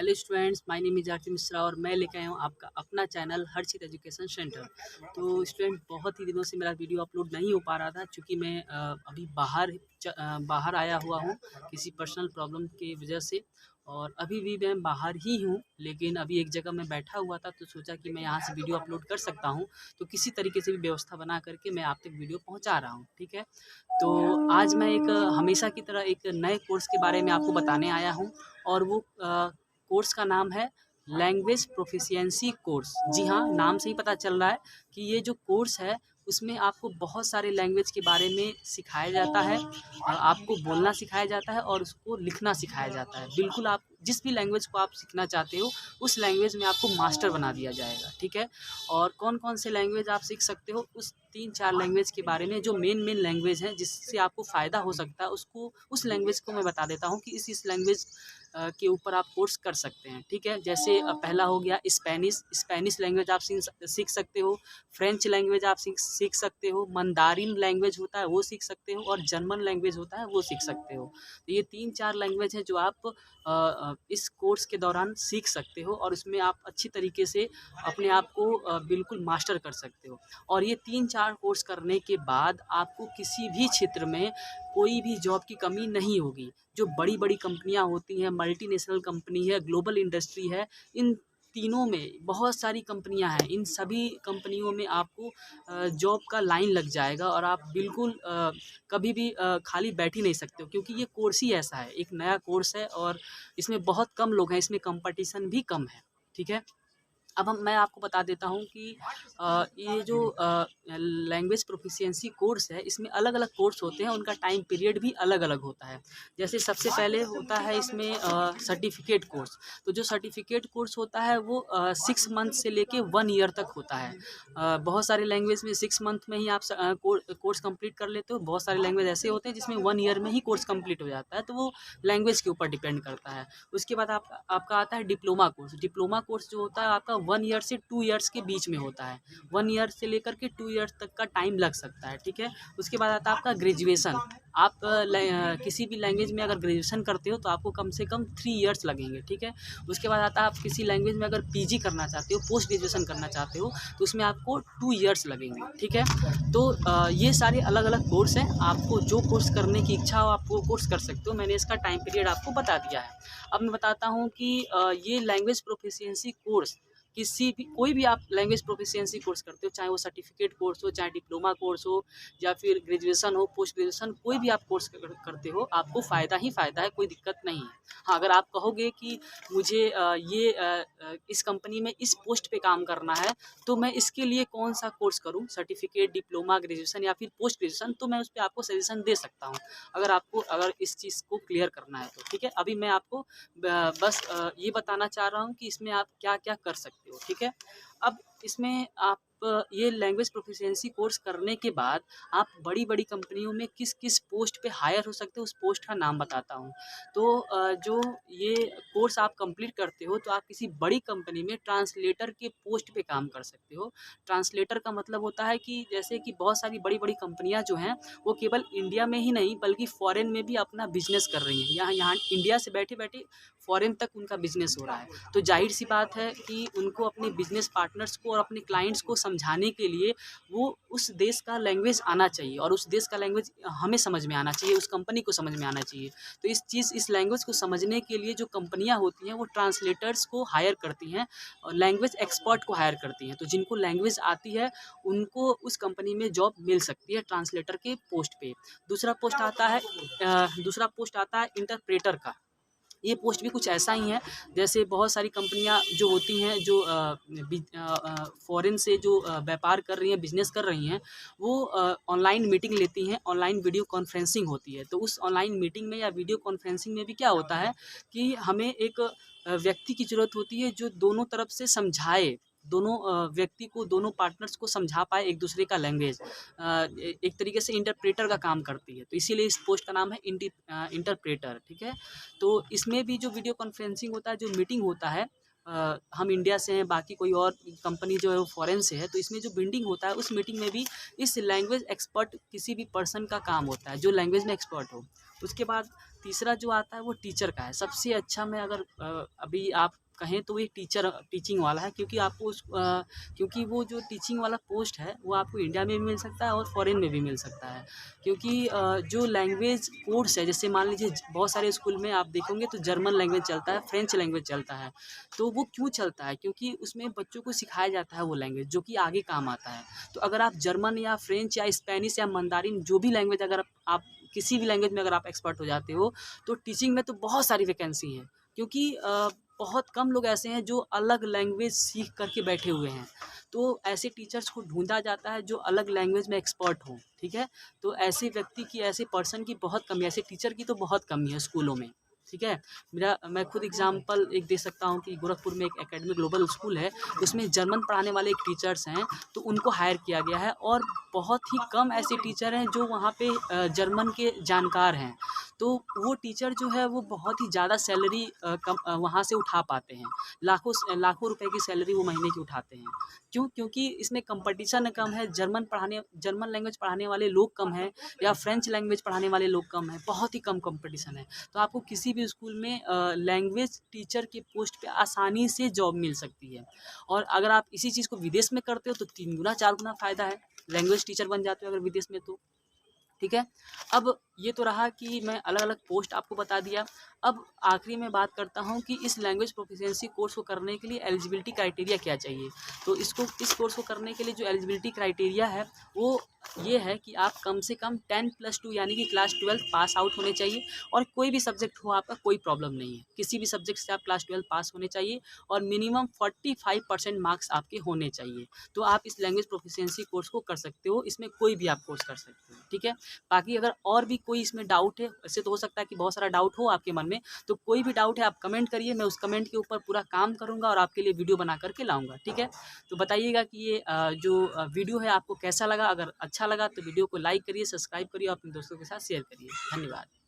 Hello students, my name is Aarti Mishra और मैं लेके आया हूँ आपका अपना चैनल हर्षित एजुकेशन सेंटर। तो स्टूडेंट, बहुत ही दिनों से मेरा वीडियो अपलोड नहीं हो पा रहा था क्योंकि मैं अभी बाहर आया हुआ हूँ किसी पर्सनल प्रॉब्लम की वजह से। और अभी भी मैं बाहर ही हूँ, लेकिन अभी एक जगह मैं बैठा हुआ था तो सोचा कि मैं यहाँ से वीडियो अपलोड कर सकता हूँ। तो किसी तरीके से भी व्यवस्था बना करके मैं आप तक वीडियो पहुँचा रहा हूँ, ठीक है। तो आज मैं एक हमेशा की तरह एक नए कोर्स के बारे में आपको बताने आया हूँ। और वो कोर्स का नाम है लैंग्वेज प्रोफिशिएंसी कोर्स। जी हाँ, नाम से ही पता चल रहा है कि ये जो कोर्स है उसमें आपको बहुत सारे लैंग्वेज के बारे में सिखाया जाता है। आपको बोलना सिखाया जाता है और उसको लिखना सिखाया जाता है। बिल्कुल, आप जिस भी लैंग्वेज को आप सीखना चाहते हो उस लैंग्वेज में आपको मास्टर बना दिया जाएगा, ठीक है। और कौन कौन से लैंग्वेज आप सीख सकते हो, उस 3-4 लैंग्वेज के बारे में, जो मेन लैंग्वेज हैं जिससे आपको फ़ायदा हो सकता है, उसको उस लैंग्वेज को मैं बता देता हूँ कि इस लैंग्वेज के ऊपर आप कोर्स कर सकते हैं, ठीक है। जैसे पहला हो गया स्पेनिश लैंग्वेज आप सीख सकते हो। फ्रेंच लैंग्वेज आप सीख सकते हो। मंदारिन लैंग्वेज होता है वो सीख सकते हो, और जर्मन लैंग्वेज होता है वो सीख सकते हो। तो ये 3-4 लैंग्वेज है जो आप इस कोर्स के दौरान सीख सकते हो, और उसमें आप अच्छी तरीके से अपने आप को बिल्कुल मास्टर कर सकते हो। और ये 3-4 कोर्स करने के बाद आपको किसी भी क्षेत्र में कोई भी जॉब की कमी नहीं होगी। जो बड़ी-बड़ी कंपनियाँ होती हैं, मल्टीनेशनल कंपनी है, ग्लोबल इंडस्ट्री है, इन तीनों में बहुत सारी कंपनियां हैं। इन सभी कंपनियों में आपको जॉब का लाइन लग जाएगा, और आप बिल्कुल कभी भी खाली बैठ ही नहीं सकते हो, क्योंकि ये कोर्स ही ऐसा है, एक नया कोर्स है और इसमें बहुत कम लोग हैं, इसमें कंपटीशन भी कम है, ठीक है। अब मैं आपको बता देता हूँ कि ये जो लैंग्वेज प्रोफिशिएंसी कोर्स है, इसमें अलग-अलग कोर्स होते हैं, उनका टाइम पीरियड भी अलग-अलग होता है। जैसे सबसे पहले होता है इसमें सर्टिफ़िकेट कोर्स। तो जो सर्टिफ़िकेट कोर्स होता है वो 6 मंथ से लेके 1 ईयर तक होता है। बहुत सारे लैंग्वेज में 6 मंथ में ही आप कोर्स कंप्लीट कर लेते हो। बहुत सारे लैंग्वेज ऐसे होते हैं जिसमें 1 ईयर में ही कोर्स कंप्लीट हो जाता है, तो वो लैंग्वेज के ऊपर डिपेंड करता है। उसके बाद आपका आता है डिप्लोमा कोर्स। डिप्लोमा कोर्स जो होता है आपका 1 ईयर से 2 ईयर्स के बीच में होता है। 1 ईयर से लेकर के 2 ईयर्स तक का टाइम लग सकता है, ठीक है। उसके बाद आता है आपका ग्रेजुएशन। आप किसी भी लैंग्वेज में अगर ग्रेजुएशन करते हो तो आपको कम से कम 3 ईयर्स लगेंगे, ठीक है। उसके बाद आता है आप किसी लैंग्वेज में अगर पीजी करना चाहते हो, पोस्ट ग्रेजुएशन करना चाहते हो, तो उसमें आपको 2 ईयर्स लगेंगे, ठीक है। तो ये सारे अलग-अलग कोर्स हैं। आपको जो कोर्स करने की इच्छा हो आप वो कोर्स कर सकते हो। मैंने इसका टाइम पीरियड आपको बता दिया है। अब मैं बताता हूँ कि ये लैंग्वेज प्रोफिशिएंसी कोर्स किसी भी कोई भी आप लैंग्वेज प्रोफिशिएंसी कोर्स करते हो, चाहे वो सर्टिफिकेट कोर्स हो, चाहे डिप्लोमा कोर्स हो, या फिर ग्रेजुएशन हो, पोस्ट ग्रेजुएशन, कोई भी आप कोर्स करते हो, आपको फ़ायदा ही फ़ायदा है, कोई दिक्कत नहीं है। हाँ, अगर आप कहोगे कि मुझे इस कंपनी में इस पोस्ट पे काम करना है, तो मैं इसके लिए कौन सा कोर्स करूँ, सर्टिफिकेट, डिप्लोमा, ग्रेजुएशन या फिर पोस्ट ग्रेजुएशन, तो मैं उस पर आपको सजेशन दे सकता हूँ, अगर इस चीज़ को क्लियर करना है तो, ठीक है। अभी मैं आपको बस ये बताना चाह रहा हूँ कि इसमें आप क्या-क्या कर सकते हो, ठीक है। अब इसमें आप ये लैंग्वेज प्रोफिशिएंसी कोर्स करने के बाद आप बड़ी-बड़ी कंपनियों में किस-किस पोस्ट पे हायर हो सकते हो, उस पोस्ट का नाम बताता हूँ। तो जो ये कोर्स आप कंप्लीट करते हो तो आप किसी बड़ी कंपनी में ट्रांसलेटर के पोस्ट पे काम कर सकते हो। ट्रांसलेटर का मतलब होता है कि जैसे कि बहुत सारी बड़ी-बड़ी कंपनियाँ जो हैं, वो केवल इंडिया में ही नहीं बल्कि फ़ॉरेन में भी अपना बिज़नेस कर रही हैं। यहाँ यहाँ इंडिया से बैठे-बैठे फ़ॉरेन तक उनका बिज़नेस हो रहा है। तो ज़ाहिर-सी बात है कि उनको अपने बिज़नेस पार्टनर्स को और अपने क्लाइंट्स को समझाने के लिए वो उस देश का लैंग्वेज आना चाहिए, और उस देश का लैंग्वेज हमें समझ में आना चाहिए, उस कंपनी को समझ में आना चाहिए। तो इस लैंग्वेज को समझने के लिए जो कंपनियाँ होती हैं वो ट्रांसलेटर्स को हायर करती हैं, और लैंग्वेज एक्सपर्ट को हायर करती हैं। तो जिनको लैंग्वेज आती है उनको उस कंपनी में जॉब मिल सकती है ट्रांसलेटर के पोस्ट पे। दूसरा पोस्ट आता है इंटरप्रेटर का। ये पोस्ट भी कुछ ऐसा ही है, जैसे बहुत सारी कंपनियां जो होती हैं, जो फॉरेन से जो व्यापार कर रही हैं, बिजनेस कर रही हैं, वो ऑनलाइन मीटिंग लेती हैं, ऑनलाइन वीडियो कॉन्फ्रेंसिंग होती है। तो उस ऑनलाइन मीटिंग में या वीडियो कॉन्फ्रेंसिंग में भी क्या होता है कि हमें एक व्यक्ति की ज़रूरत होती है जो दोनों तरफ से समझाए, दोनों व्यक्ति को, दोनों पार्टनर्स को समझा पाए एक दूसरे का लैंग्वेज। एक तरीके से इंटरप्रेटर का काम करती है, तो इसीलिए इस पोस्ट का नाम है इंटरप्रेटर, ठीक है। तो इसमें भी जो वीडियो कॉन्फ्रेंसिंग होता है, जो मीटिंग होता है, हम इंडिया से हैं, बाकी कोई और कंपनी जो है वो फॉरेन से है, तो इसमें जो मीटिंग होता है, उस मीटिंग में भी इस लैंग्वेज एक्सपर्ट किसी भी पर्सन का काम होता है, जो लैंग्वेज में एक्सपर्ट हो। उसके बाद तीसरा जो आता है वो टीचर का है। सबसे अच्छा मैं अगर अभी आप कहें तो ये टीचिंग वाला है, क्योंकि आपको क्योंकि वो जो टीचिंग वाला पोस्ट है वो आपको इंडिया में भी मिल सकता है और फॉरेन में भी मिल सकता है। क्योंकि जो लैंग्वेज कोर्स है, जैसे मान लीजिए बहुत सारे स्कूल में आप देखोगे तो जर्मन लैंग्वेज चलता है, फ्रेंच लैंग्वेज चलता है। तो वो क्यों चलता है? क्योंकि उसमें बच्चों को सिखाया जाता है वो लैंग्वेज जो कि आगे काम आता है। तो अगर आप जर्मन या फ्रेंच या स्पेनिश या मंदारिन जो भी लैंग्वेज, अगर आप किसी भी लैंग्वेज में अगर आप एक्सपर्ट हो जाते हो, तो टीचिंग में तो बहुत सारी वैकेंसी है। क्योंकि बहुत कम लोग ऐसे हैं जो अलग लैंग्वेज सीख करके बैठे हुए हैं। तो ऐसे टीचर्स को ढूंढा जाता है जो अलग लैंग्वेज में एक्सपर्ट हो, ठीक है। तो ऐसे व्यक्ति की, ऐसे पर्सन की बहुत कमी है, ऐसे टीचर की तो बहुत कमी है स्कूलों में, ठीक है। मैं खुद एग्जांपल एक दे सकता हूँ कि गोरखपुर में एक एकेडमी ग्लोबल स्कूल है, उसमें जर्मन पढ़ाने वाले एक टीचर्स हैं, तो उनको हायर किया गया है। और बहुत ही कम ऐसे टीचर हैं जो वहाँ पे जर्मन के जानकार हैं। तो वो टीचर जो है वो बहुत ही ज़्यादा सैलरी वहाँ से उठा पाते हैं। लाखों रुपए की सैलरी वो महीने की उठाते हैं। क्यों? क्योंकि इसमें कंपटीशन कम है, जर्मन लैंग्वेज पढ़ाने वाले लोग कम हैं, या फ्रेंच लैंग्वेज पढ़ाने वाले लोग कम हैं, बहुत ही कम कंपटीशन है। तो आपको किसी भी स्कूल में लैंग्वेज टीचर के पोस्ट पे आसानी से जॉब मिल सकती है। और अगर आप इसी चीज़ को विदेश में करते हो तो 3 गुना 4 गुना फ़ायदा है। लैंग्वेज टीचर बन जाते हो अगर विदेश में तो, ठीक है। अब ये तो रहा कि मैं अलग-अलग पोस्ट आपको बता दिया। अब आखिरी में बात करता हूँ कि इस लैंग्वेज प्रोफिशिएंसी कोर्स को करने के लिए एलिजिबिलिटी क्राइटेरिया क्या चाहिए। तो इस कोर्स को करने के लिए जो एलिजिबिलिटी क्राइटेरिया है वो ये है कि आप कम से कम 10+2 यानी कि क्लास 12 पास आउट होने चाहिए। और कोई भी सब्जेक्ट हो आपका कोई प्रॉब्लम नहीं है, किसी भी सब्जेक्ट से आप क्लास 12 पास होने चाहिए। और मिनिमम 45% मार्क्स आपके होने चाहिए। तो आप इस लैंग्वेज प्रोफिशिएंसी कोर्स को कर सकते हो, इसमें कोई भी आप कोर्स कर सकते हो, ठीक है। बाकी अगर और भी कोई इसमें डाउट है, वैसे तो हो सकता है कि बहुत सारा डाउट हो आपके मन में, तो कोई भी डाउट है आप कमेंट करिए, मैं उस कमेंट के ऊपर पूरा काम करूँगा और आपके लिए वीडियो बना करके लाऊँगा, ठीक है। तो बताइएगा कि ये जो वीडियो है आपको कैसा लगा। अगर अच्छा लगा तो वीडियो को लाइक करिए, सब्सक्राइब करिए और अपने दोस्तों के साथ शेयर करिए। धन्यवाद।